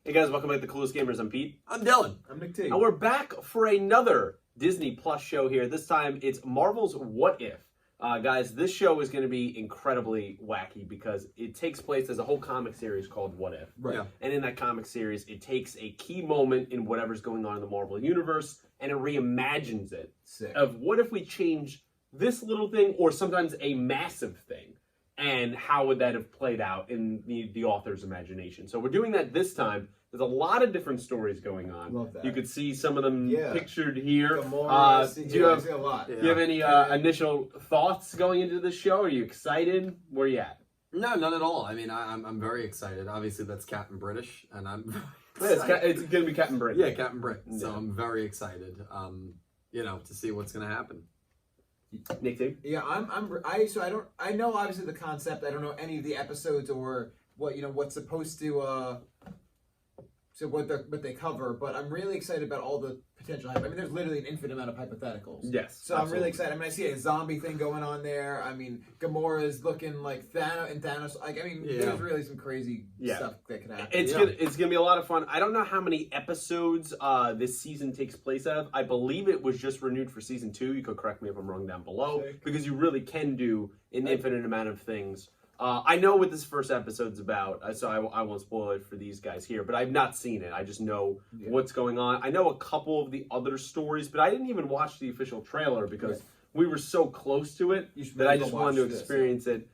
Hey guys, welcome back to Coolest Gamers. I'm Pete. I'm Dylan. I'm Nick T. And we're back for another Disney Plus show here. This time it's Marvel's What If. Guys, this show is going to be incredibly wacky because it takes place as a whole comic series called What If. Right. Yeah. And in that comic series, it takes a key moment in whatever's going on in the Marvel Universe and it reimagines it. Sick. Of what if we change this little thing or sometimes a massive thing? And how would that have played out in the author's imagination? So we're doing that this time. There's a lot of different stories going on. Love that. You could see some of them pictured here. Do you have, see a lot. do you have any initial thoughts going into the show? Are you excited? Where are you at? No, none at all. I mean, I'm very excited. Obviously, that's Captain British, and I'm It's going to be Captain Britain. yeah, Captain Britain. So I'm very excited. To see what's going to happen. Nick too? Yeah, I know obviously the concept. I don't know any of the episodes or what's supposed to what they cover, but I'm really excited about all the potential. I mean, there's literally an infinite amount of hypotheticals. Yes. So I'm really excited. I mean, I see a zombie thing going on there. I mean, Gamora's looking like Thanos. Like, I mean, there's really some crazy stuff that could happen. It's gonna be a lot of fun. I don't know how many episodes this season takes place out of. I believe it was just renewed for season 2. You could correct me if I'm wrong down below, because you really can do an infinite amount of things. I know what this first episode's about, so I won't spoil it for these guys here, but I've not seen it. I just know what's going on. I know a couple of the other stories, but I didn't even watch the official trailer because we were so close to it that I just wanted to experience it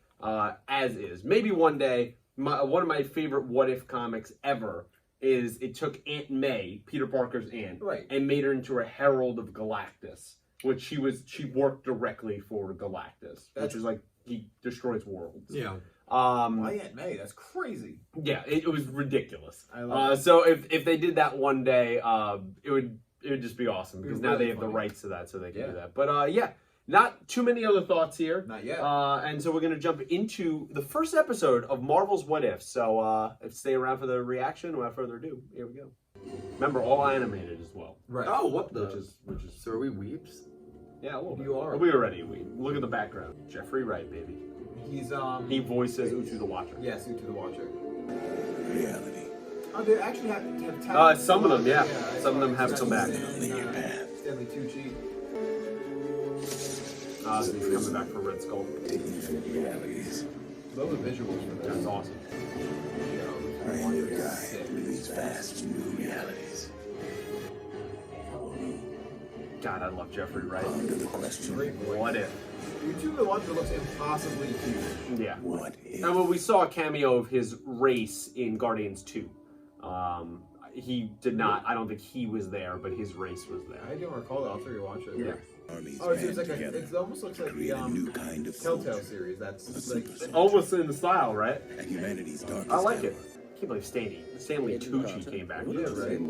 as is. Maybe one day, one of my favorite What If comics ever is it took Aunt May, Peter Parker's aunt, and made her into a herald of Galactus, which she worked directly for Galactus, which is like, he destroys worlds. Yeah. Why Aunt May? That's crazy. Yeah, it was ridiculous. I love it. So if they did that one day, it would just be awesome because now they have the rights to that, so they can do that. But not too many other thoughts here. Not yet. And so we're gonna jump into the first episode of Marvel's What If. So stay around for the reaction. Without further ado, here we go. Remember, all animated as well. Right. Oh, what the? Which is. So are we weebs? Yeah, a little bit. You are. We already. Look at the background. Jeffrey Wright, baby. He's He voices Utu the Watcher. Yes, Utu the Watcher. Reality. Oh, they actually have talent. Some of them, yeah. Some of them have come back. Stanley Tucci. He's coming back for Red Skull. Infinite realities. Love the visuals for That's that. awesome. I am your guide through these vast new realities. God, I love Jeffrey Wright. Under the question, What if? Utu the Watcher looks impossibly huge. Yeah. what if? And when we saw a cameo of his race in Guardians 2, he did not. I don't think he was there, but his race was there. I don't recall that. I'll tell you watch it. Yeah. Armies Oh, it's band like together it almost looks to like create the a new kind of Telltale force series. That's a like super Almost in the style, right? at humanity's darkest I like hour. it. I can't believe Stanley Tucci came back. Yeah, right.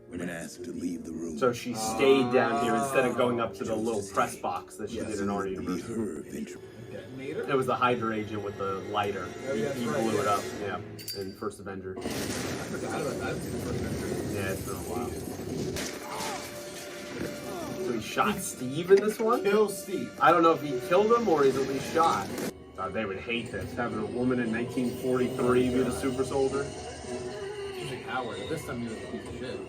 When asked to leave the room, So she stayed down here instead of going up to the little press box that she did in our be universe. her venture. Detonator. It was the Hydra agent with the lighter. Oh, yeah, He that's right, blew it yeah. up, yeah, in First Avenger. I forgot about that. I haven't seen the first Avenger. Yeah, it's been a while. So he shot Steve in this one? Kill Steve. I don't know if he killed him or he's at least shot. They would hate this, having a woman in 1943 be the super soldier. He's like Howard. At this time, he was a piece of shit.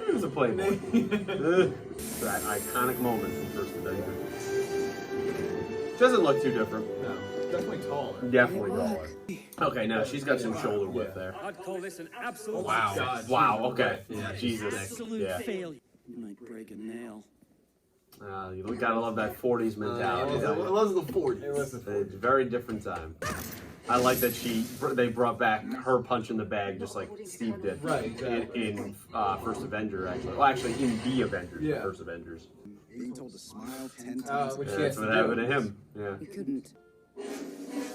He was a playboy. That iconic moment from First Avenger. Doesn't look too different. No, definitely taller. Definitely taller. Okay, now she's got some shoulder width there. I'd call this an absolute Wow. God, Wow, Jesus. okay. Yeah, Jesus. absolute Yeah. failure. You might break a nail. You gotta love that 40s mentality. It was the 40s. It was It's a very different time. I like that they brought back her punch in the bag just like Steve did. Right, exactly. In First Avenger, actually. Well, actually, in the Avengers, Yeah. First Avengers. Being told to smile 10 times. Which Yeah, he has that's to what happened do. to him. Yeah. He couldn't.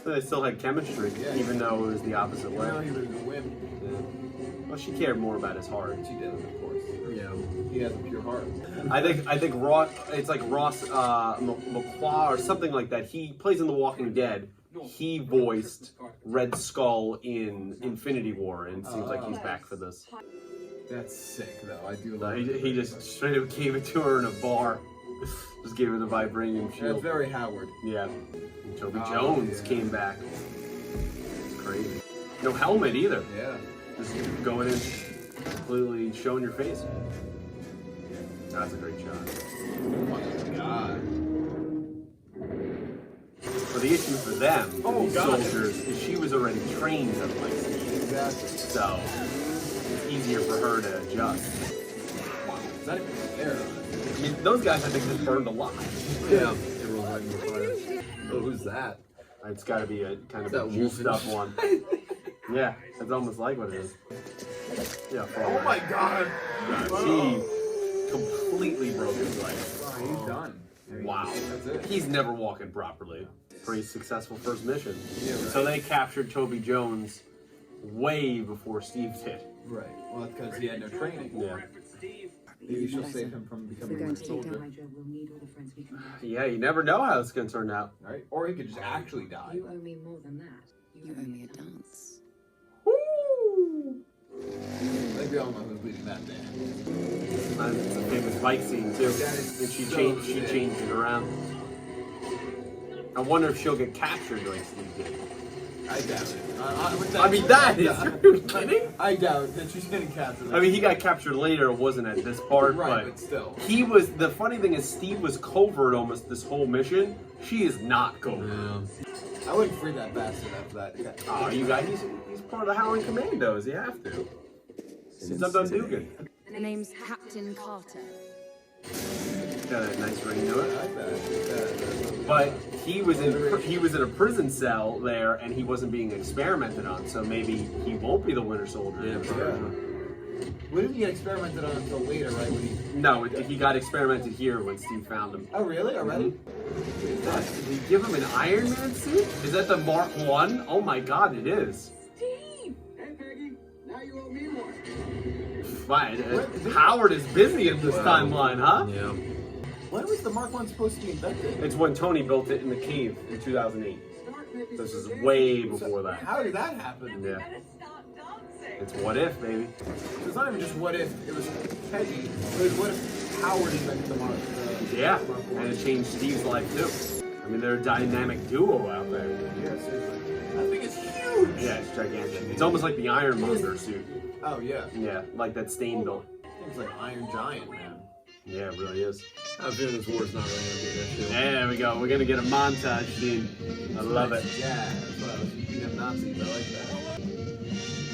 So they still had chemistry, even though it was the opposite way. Now he was a win. Yeah. Well, she cared more about his heart. She did, of course. Yeah. He has a pure heart. I think Ross. It's like Ross McQuarrie or something like that. He plays in The Walking Dead. He voiced Red Skull in Infinity War, and it seems like he's back for this. That's sick, though. I do No, love he just straight up gave it to her in a bar. Just gave her the vibranium That's shield. very Howard. Yeah. Toby Oh, Jones yeah. came back. It's crazy. No helmet either. Yeah. Just going in. completely showing your face. That's a great shot. Oh my god. But the issue for them, Oh, these God. soldiers, is she was already trained to like Steve. Exactly. So it's easier for her to adjust. Wow. Is that even fair? I mean, those guys I think just burned alive. Yeah. Everyone's right in the fire. Oh, who's that? It's got to be a kind of Is a that juiced up wolfish? one. Yeah, it's almost like what it is. Yeah. For all Oh my god. She completely broke his leg. He's done. Wow. That's it. He's never walking properly. Pretty successful first mission. Yeah, right. So they captured Toby Jones way before Steve did. Right. Well, that's because he had no training. Yeah. Maybe she'll save him from If we're becoming going a to take soldier. down Hydra, we'll need all the friends we can get. Yeah, you never know how it's going to turn out. Right? Or he could just actually die. You owe me more than that. You owe me a dance. I think we all know who's leading that band. And it's a famous bike scene too. That is And she so sick. changed it around. I wonder if she'll get captured like Steve did. I doubt it. I mean, that is. Are you kidding? I doubt that she's getting captured. I mean, he got captured later. It wasn't at this part, right, but still. he was. The funny thing is, Steve was covert almost this whole mission. She is not covert. Yeah. I wouldn't free that bastard after that. Oh, you guys, he's part of the Howling Commandos. You have to. He's up on Dugan. The name's Captain Carter. Got a nice ring to I it. like that. But he was in a prison cell there, and he wasn't being experimented on. So maybe he won't be the Winter Soldier. Yeah, We didn't get experimented on until later, right? When he... No, he got experimented here when Steve found him. Oh, really? Already? Did he give him an Iron Man suit? Is that the Mark 1? Oh my god, it is. Hey, Peggy, now you owe me one. Fine. Howard is busy in this timeline, huh? Yeah. When was the Mark 1 supposed to be invented? It's when Tony built it in the cave in 2008. This is way before that. How did that happen? Yeah. It's what if, baby. It's not even just what if it was Peggy. It was what if Howard invented the Mark. Yeah, Mark and 1. it changed Steve's life too. I mean, they're a dynamic duo out there. Yeah, seriously. That thing is huge. Yeah, it's gigantic. It's almost like the Ironmonger suit. Oh yeah. Yeah, like that Stain built. Thing's like Iron Giant, man. Yeah, it really is. I feel this war's not really gonna be an issue. There we go. We're gonna get a montage scene. I love it. Yeah, that's what I was beating up Nazis. I like that.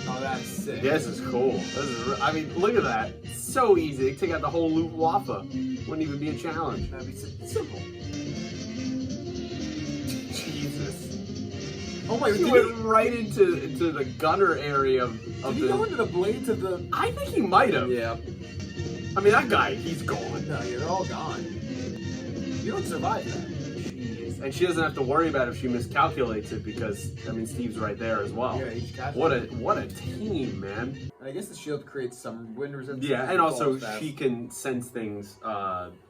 Oh, that's sick. This is cool. This is. I mean, look at that. So easy. They take out the whole Luftwaffe. Wouldn't even be a challenge. That'd be simple. Jesus. Oh my! He Did went right into the gunner area of he go into the blades of the? I think he might have. Yeah. I mean, that guy, he's gone. No, they're all gone. You don't survive that. Jeez. And she doesn't have to worry about if she miscalculates it because, I mean, Steve's right there as well. Yeah, each casualty. What a team, man. And I guess the shield creates some wind resistance. Yeah, and also Falls fast. she can sense things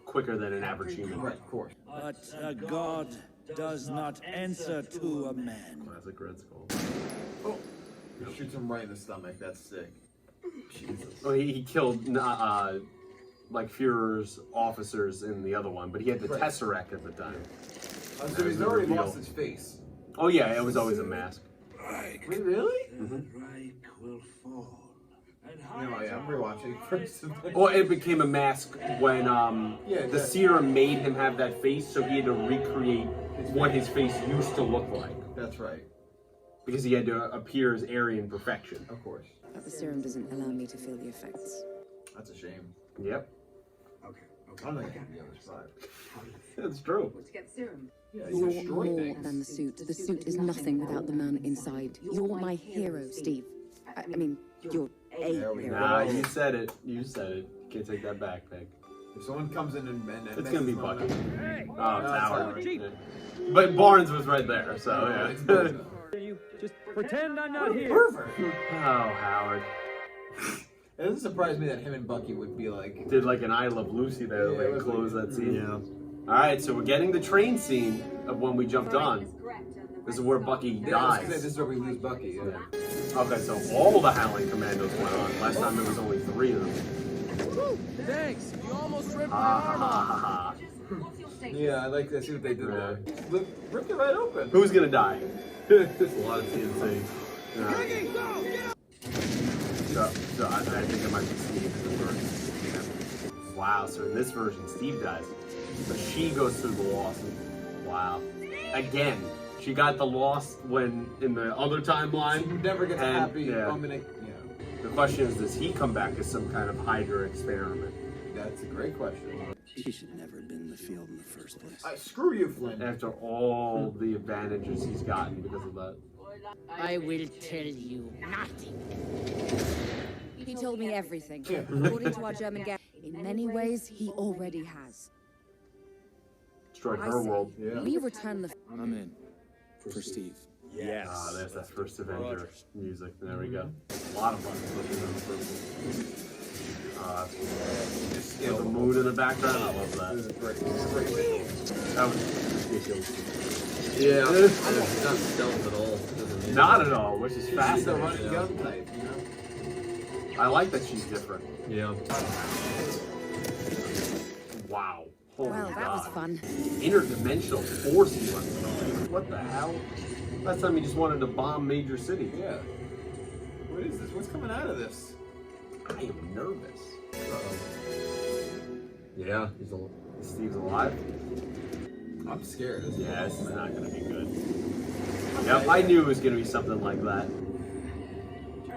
quicker than an average human. Right, of course. But a god does not answer to a man. Classic Red Skull. Oh, shoots him right in the stomach. That's sick. Jesus. Well, he killed like Führer's officers in the other one, but he had the Right. Tesseract at the time. So That he's was the already reveal. lost his face. Oh yeah, it was always a mask. Wait, really? Reich will fall. No, yeah, I'm rewatching first. Well, it became a mask when Yeah, the that- serum made him have that face, so he had to recreate what his face used to look like. That's right. Because he had to appear as Aryan perfection. Of course. But the serum doesn't allow me to feel the effects. That's a shame. Yep, Okay. I don't think I can be on his side. that's true. What's get serum? Yeah, you You're destroy more things. than the suit. The suit is nothing without the man inside. You're my hero, Steve. I mean, you're a There we hero. Nah, you said it. You said it. Can't take that back, Peg. If someone comes in and It's gonna be messes Bucky. them up- Oh, it's Howard. Howard. Yeah. But Barnes was right there, so It's yeah. Bucky. You just pretend I'm not here. Pervert. Oh, Howard. It doesn't surprise me that him and Bucky would be like. Did like an I Love Lucy there, Yeah, like it was close like- that scene. Yeah. Alright, so we're getting the train scene of when we jumped on. This is where Bucky Yeah, this dies. is where we lose Bucky. Yeah. Okay, so all the Howling Commandos went on. Last time there was only 3 of them. Thanks. You almost ripped my Ha arm ha off. ha ha. Yeah, I like to see what they did there. Look, ripped it right open. Who's gonna die? There's a lot of TNT. Yeah. So I think it might be Steve in the version. Yeah. Wow, so in this version, Steve dies. But she goes through the loss. Wow. Again, she got the loss when in the other timeline. She never gets a happy yeah. moment. The question is, does he come back as some kind of Hydra experiment? That's a great question. She should never have been in the field in the first place. Screw you, Flynn. After all the advantages he's gotten because of that. I will tell you nothing. He told me everything. According to our German guest, in many ways, he already has. Destroyed I her say, world. we return the... I'm in. For Steve. Yes. Ah, there's that first Avenger music. There we go. A lot of buttons looking on the first one. The mood in the background, I love that. This is great. That was ridiculous. Yeah, it's not stealth at all. It doesn't need Not it. at all, which is She's the fascinating. running gun type, you know? I like that she's different. Yeah. Wow. Holy Well, that God. was fun. Interdimensional force he went through. What the hell? Last time he just wanted to bomb major cities. Yeah. What is this? What's coming out of this? I am nervous. Yeah. Steve's alive. I'm scared. Yeah, this is not going to be good. Yep, I knew it was going to be something like that.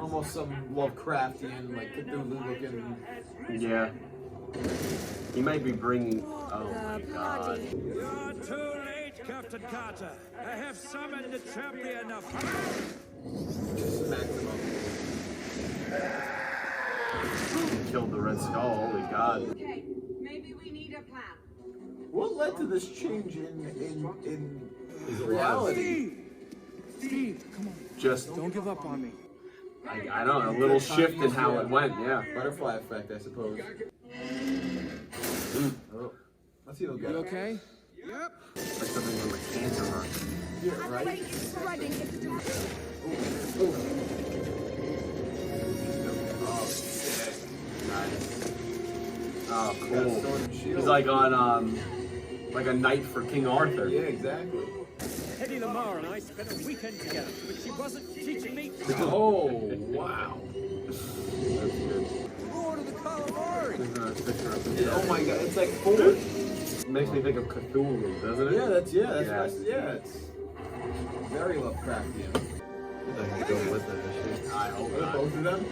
Almost some Lovecraftian, like Cthulhu looking. Yeah. He might be bringing. Oh my God. You're too late, Captain Carter. I have summoned the champion of fire. Smack them up. He killed the Red Skull. Holy God. Okay, maybe we need a plan. What led to this change in He's reality? Steve, come on. Just, Don't give up on me. I don't know, a little shift in how it went. Yeah. Butterfly effect, I suppose. Oh, let's see if he'll You get it. okay? Like something from a cancer mark. Yeah, right? Oh, sick. Nice. Oh, Got cool. sword and shield. He's like on, like a knight for King Arthur. Yeah, exactly. Teddy Lamar and I spent a weekend together, but she wasn't teaching me. Oh, wow. That's good. Lord of the Calamari. There's a picture of him. Oh my god, it's like four. Makes me think of Cthulhu, doesn't it? Yeah, it's very Lovecraftian. I hope not. Both of them?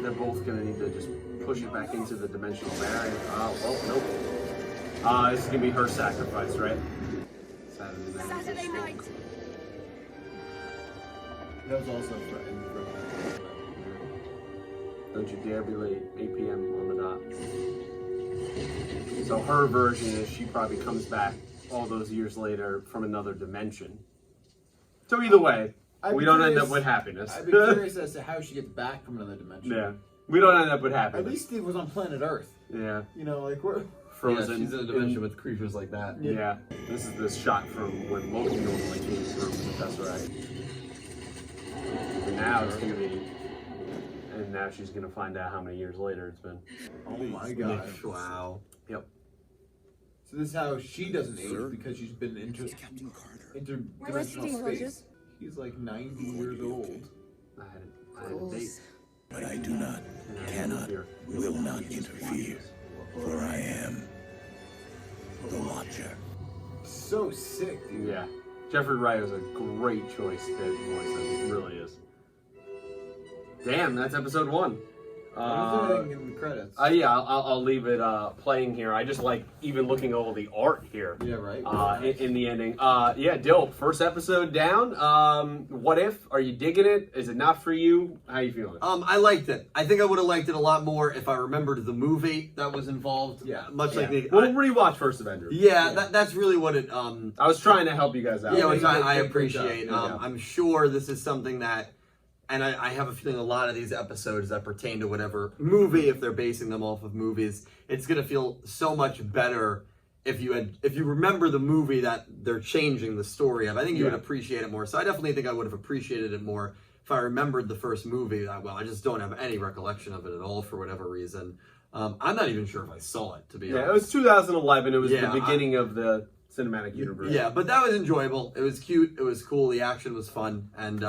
They're both gonna need to just push it back into the dimensional barrier. Oh, well, nope. This is gonna be her sacrifice, right? Saturday night. That was also threatened. Don't you dare be late. 8 p.m. on the dot. So her version is she probably comes back all those years later from another dimension. So either way, we don't end up with happiness. I'd be curious as to how she gets back from another dimension. Yeah. We don't end up with At happiness. least Steve was on planet Earth. Yeah. You know, like we're Frozen. Yeah, she's in a dimension with creatures like that. Yeah. This is the shot from when Loki normally came through with the Tesseract. And now it's gonna be, and now she's gonna find out how many years later it's been. oh my god. Wow. Yep. So this is how she doesn't age because she's been Captain Carter. Where's Steve interdimensional Rogers? space. He's like 90 years old. I had a date. But I do not, cannot, will not interfere. For I am the Watcher. So sick, dude. Yeah. Jeffrey Wright was a great choice to voice him. It really is. Damn, that's episode 1. What is in the credits? Yeah, I'll leave it playing here. I just like even looking over the art here. Yeah, right. In the ending. Yeah, dope. First episode down. What if? Are you digging it? Is it not for you? How you feeling? I liked it. I think I would have liked it a lot more if I remembered the movie that was involved. Yeah. Much like the. We'll rewatch First Avenger. That's really what it. I was trying to help you guys out. Yeah, which you did I a great appreciate. job. I'm sure this is something that, and I have a feeling a lot of these episodes that pertain to whatever movie, if they're basing them off of movies, it's gonna feel so much better if you remember the movie that they're changing the story of. I think you would appreciate it more. So I definitely think I would have appreciated it more if I remembered the first movie that well. I just don't have any recollection of it at all for whatever reason. I'm not even sure if I saw it, to be honest. Yeah, it was 2011. It was Yeah, the beginning of the cinematic universe. Yeah, but that was enjoyable. It was cute. It was cool. The action was fun, and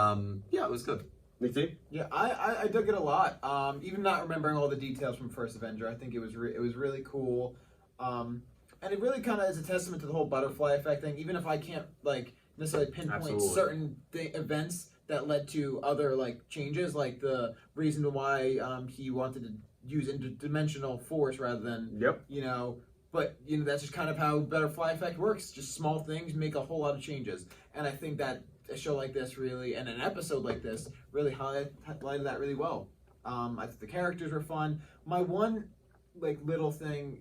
yeah, it was good. You see? Yeah, I dug it a lot. Even not remembering all the details from First Avenger, I think it was really cool. And it really kind of is a testament to the whole butterfly effect thing. Even if I can't like necessarily pinpoint Absolutely. certain events that led to other like changes, like the reason why he wanted to use interdimensional force rather than But that's just kind of how butterfly effect works. Just small things make a whole lot of changes, and I think that a show like this really, and an episode like this, really highlighted that really well. I think the characters were fun. My one like little thing,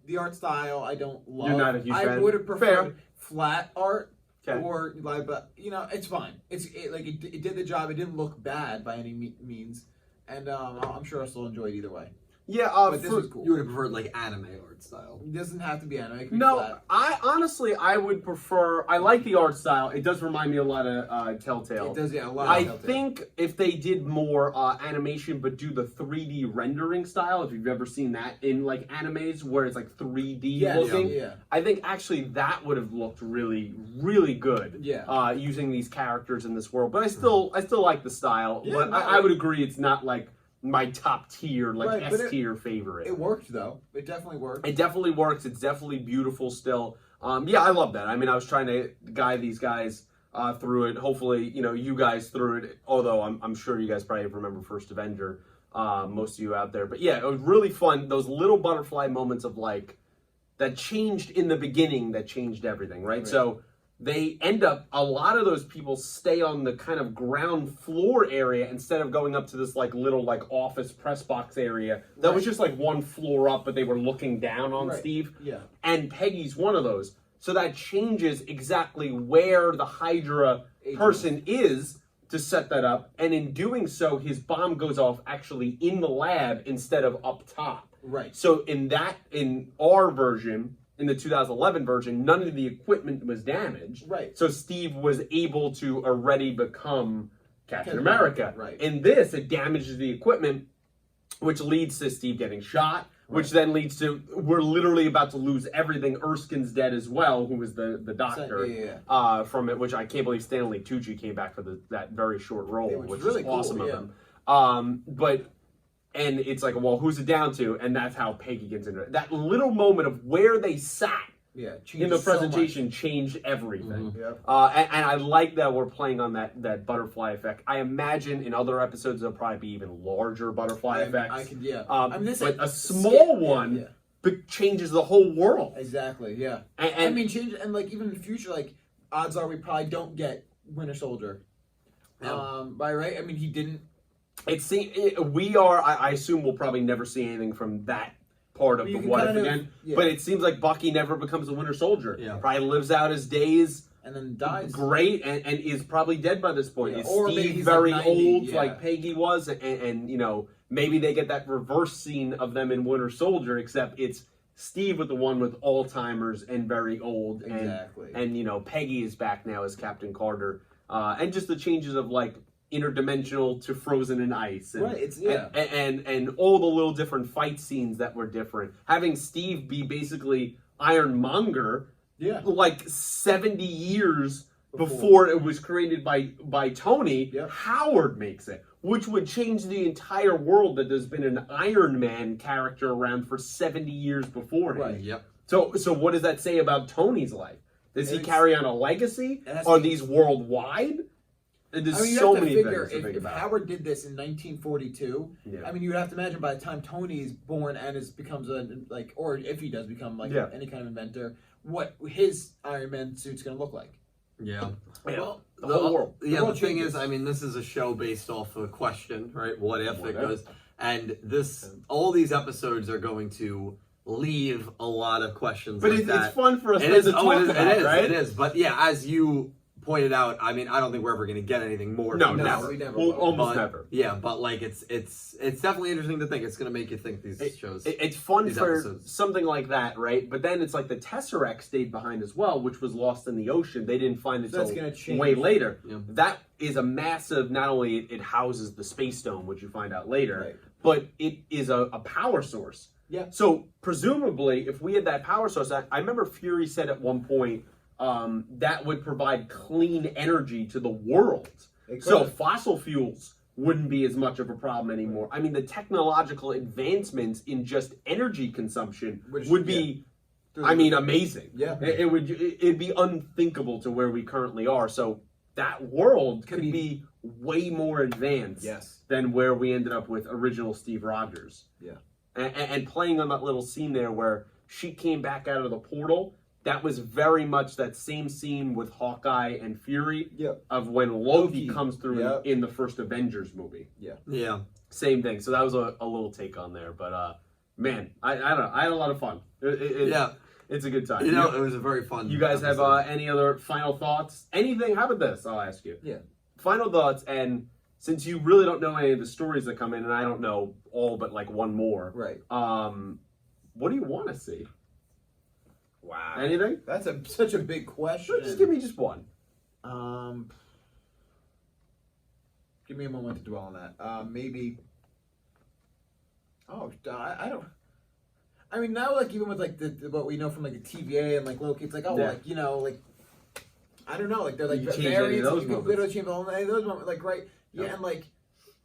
the art style I don't love. You're not a huge fan. I would have preferred Fair. flat art. Okay. Or like, but it's fine. It did the job. It didn't look bad by any means, and I'm sure I'll still enjoy it either way. Yeah, But this was cool. You would have preferred like anime art style. It doesn't have to be anime. It can be No, flat. I would prefer. I like the art style. It does remind me a lot of Telltale. It does, yeah, a lot. I of Telltale. think if they did more animation, but do the 3D rendering style, if you've ever seen that in like animes where it's like 3D looking, yeah. I think actually that would have looked really, really good. Yeah. Using these characters in this world, but I still like the style. Yeah, but no, I would agree it's not like my top tier, like Right, but S tier favorite. It worked though. It definitely worked. It definitely works. It's definitely beautiful still. Yeah, I love that. I mean, I was trying to guide these guys through it. Hopefully, you guys through it. Although I'm sure you guys probably remember First Avenger, most of you out there. But yeah, it was really fun. Those little butterfly moments of like that changed in the beginning, that changed everything, right? So they end up, a lot of those people stay on the kind of ground floor area instead of going up to this like little like office press box area that was just like one floor up, but they were looking down on Steve. Yeah. And Peggy's one of those. So that changes exactly where the Hydra person is to set that up. And in doing so, his bomb goes off actually in the lab instead of up top. Right. So in our version, in the 2011 version, none of the equipment was damaged. Right. So Steve was able to already become Captain America. Right. In this, it damages the equipment, which leads to Steve getting shot, which then leads to, we're literally about to lose everything. Erskine's dead as well, who was the doctor from it, which I can't believe Stanley Tucci came back for that very short role, which really is awesome cool, of him. And it's like, well, who's it down to? And that's how Peggy gets into it. That little moment of where they sat in the presentation changed everything. And I like that we're playing on that butterfly effect. I imagine in other episodes there'll probably be even larger butterfly effects. But a small one changes the whole world. Exactly, yeah. And like even in the future, like odds are we probably don't get Winter Soldier. Right? I mean, he didn't. I assume we'll probably never see anything from that part of the What If again. But it seems like Bucky never becomes a Winter Soldier. Probably lives out his days and then dies. Great, and is probably dead by this point. Is Or Steve he's very like 90, old like Peggy was? And maybe they get that reverse scene of them in Winter Soldier, except it's Steve with the one with Alzheimer's and very old. Exactly. And Peggy is back now as Captain Carter. And just the changes of like interdimensional to frozen in ice, and, and all the little different fight scenes that were different. Having Steve be basically Ironmonger, like 70 years before it was created by Tony. Howard makes it, which would change the entire world. That there's been an Iron Man character around for 70 years before him. So what does that say about Tony's life? Does he carry on a legacy? Are these worldwide? There's so many things to think about. If Howard did this in 1942, I mean, you would have to imagine by the time Tony's born and becomes or if he does become any kind of inventor, what his Iron Man suit's going to look like. Well, the whole world. The thing is, I mean, this is a show based off a question, right? What if it goes? And all these episodes are going to leave a lot of questions. But it's fun for us to talk about, right? It is. But yeah, as you pointed out, I mean, I don't think we're ever going to get anything more. No, never. We'll almost never. Yeah, but like it's definitely interesting to think. It's going to make you think these shows. It's fun for something like that, right? But then it's like the Tesseract stayed behind as well, which was lost in the ocean. They didn't find it until way later. That is a massive. Not only it houses the space dome, which you find out later, but it is a power source. So presumably, if we had that power source, I remember Fury said at one point. That would provide clean energy to the world. So fossil fuels wouldn't be as much of a problem anymore. I mean, the technological advancements in just energy consumption would be, I mean, amazing. Yeah. It'd be unthinkable to where we currently are. So that world could be way more advanced than where we ended up with original Steve Rogers. Yeah. And playing on that little scene there where she came back out of the portal, that was very much that same scene with Hawkeye and Fury of when Loki comes through in the first Avengers movie. Yeah. Same thing. So that was a little take on there. But, man, I don't know. I had a lot of fun. It's a good time. You know, it was a very fun You guys episode. have any other final thoughts? Anything? How about this? I'll ask you. Yeah. Final thoughts, and since you really don't know any of the stories that come in, and I don't know all but like one more. Right. What do you want to see? Wow. Anything? That's such a big question. Just give me just one. Give me a moment to dwell on that. Maybe. Oh, I don't. I mean, now, like, even with, like, what we know from, like, the TVA and, like, Loki, it's like, like, you know, like, I don't know, like, they're, like, variants. You could literally change all those moments, like, right? Yeah, and, like,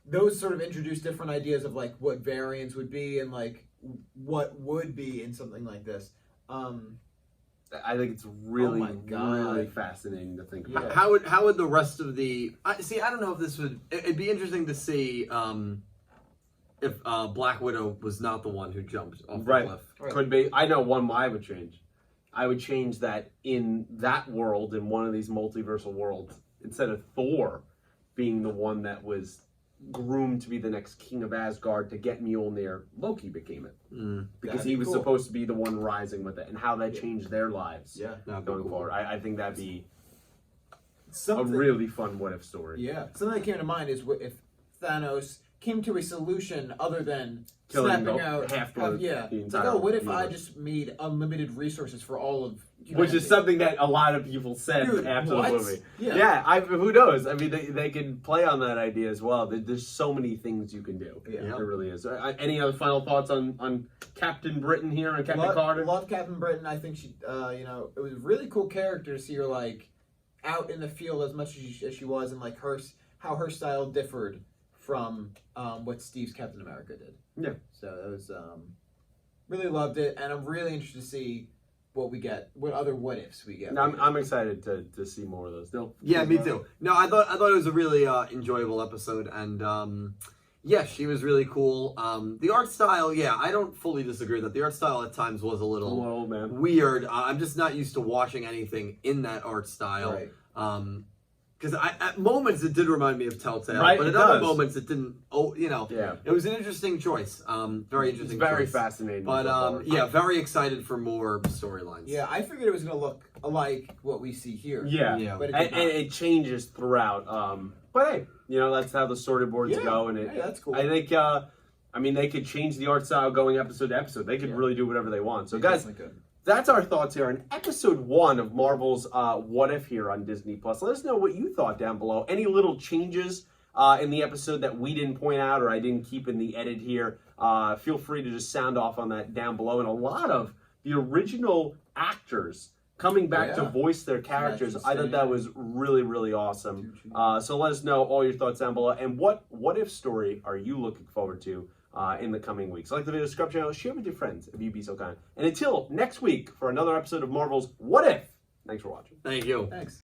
those sort of introduce different ideas of, like, what variants would be and, like, what would be in something like this. I think it's really, really fascinating to think about. How would the rest of the... I don't know if this would... It'd be interesting to see... if Black Widow was not the one who jumped off the cliff. Could be. I know one I would change. I would change that in that world, in one of these multiversal worlds, instead of Thor being the one that was groomed to be the next king of Asgard to get Mjolnir, Loki became it. Because he was supposed to be the one rising with it, and how that changed their lives going forward. I think that'd be a really fun what-if story. Yeah. Something that came to mind is if Thanos came to a solution other than killing snapping out half the it's like, what if I just made unlimited resources for all of humanity? Which is something that a lot of people said after the movie. Who knows? I mean, they can play on that idea as well. There's so many things you can do. Yeah, there really is. Any other final thoughts on Captain Britain here and Captain Carter? Love Captain Britain. I think she, you know, it was a really cool character to see her like out in the field as much as she was, and like how her style differed from what Steve's Captain America did. Yeah. So that was really loved it, and I'm really interested to see what we get, what other what ifs we get. No, I'm excited to see more of those. Yeah, me too. No, I thought it was a really enjoyable episode, and yeah, she was really cool. The art style, I don't fully disagree that the art style at times was a little weird. I'm just not used to watching anything in that art style. Right. Because at moments it did remind me of Telltale, but at other moments it didn't. It was an interesting choice. Very interesting. It's very fascinating. But very excited for more storylines. Yeah, I figured it was going to look like what we see here. Yeah. But and it changes throughout. But hey, that's how the storyboards go, and that's cool. I think. I mean, they could change the art style going episode to episode. They could really do whatever they want. So, guys. That's our thoughts here on episode 1 of Marvel's What If here on Disney+. Let us know what you thought down below. Any little changes in the episode that we didn't point out or I didn't keep in the edit here, feel free to just sound off on that down below. And a lot of the original actors coming back to voice their characters, I thought that was really, really awesome. So let us know all your thoughts down below. And what if story are you looking forward to in the coming weeks? Like the video, subscribe channel, share with your friends if you'd be so kind. And until next week for another episode of Marvel's What If. Thanks for watching. Thank you. Thanks.